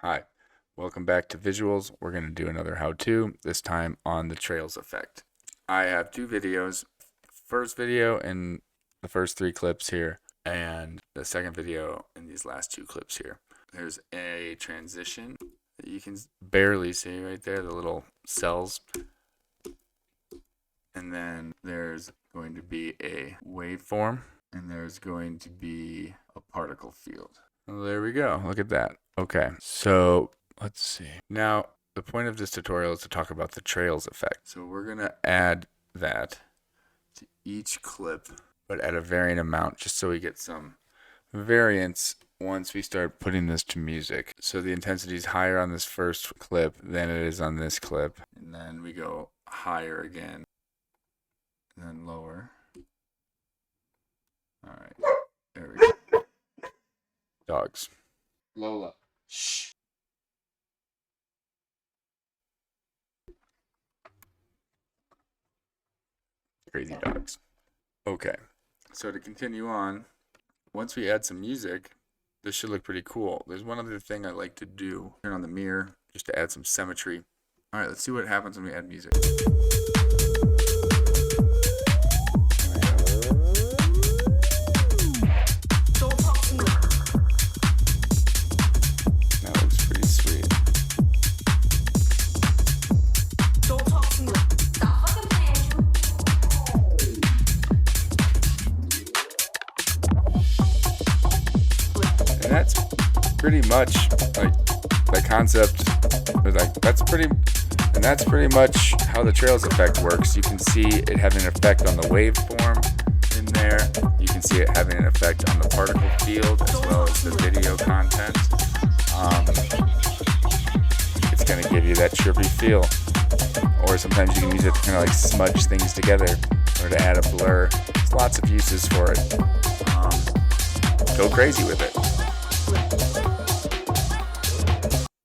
Hi, welcome back to Visualz. We're going to do another how-to, this time on the trails effect. I have two videos, first video in the first three clips here, and the second video in these last two clips here. There's a transition that you can barely see right there, the little cells. And then there's going to be a waveform, and there's going to be a particle field. Well, there we go. Look at that. Okay, so let's see. Now, the point of this tutorial is to talk about the trails effect. So we're going to add that to each clip, but at a varying amount, just so we get some variance once we start putting this to music. So the intensity is higher on this first clip than it is on this clip. And then we go higher again, and then lower. All right, there we go. Dogs. Lola. Shh. Crazy dogs. Okay, so to continue on, once we add some music, this should look pretty cool. There's one other thing I like to do. Turn on the mirror just to add some symmetry. All right, let's see what happens when we add music. And that's pretty much like the concept, that's pretty much how the trails effect works. You can see it having an effect on the waveform in there. You can see it having an effect on the particle field as well as the video content. It's going to give you that trippy feel. Or sometimes you can use it to kind of like smudge things together or to add a blur. There's lots of uses for it. Go crazy with it.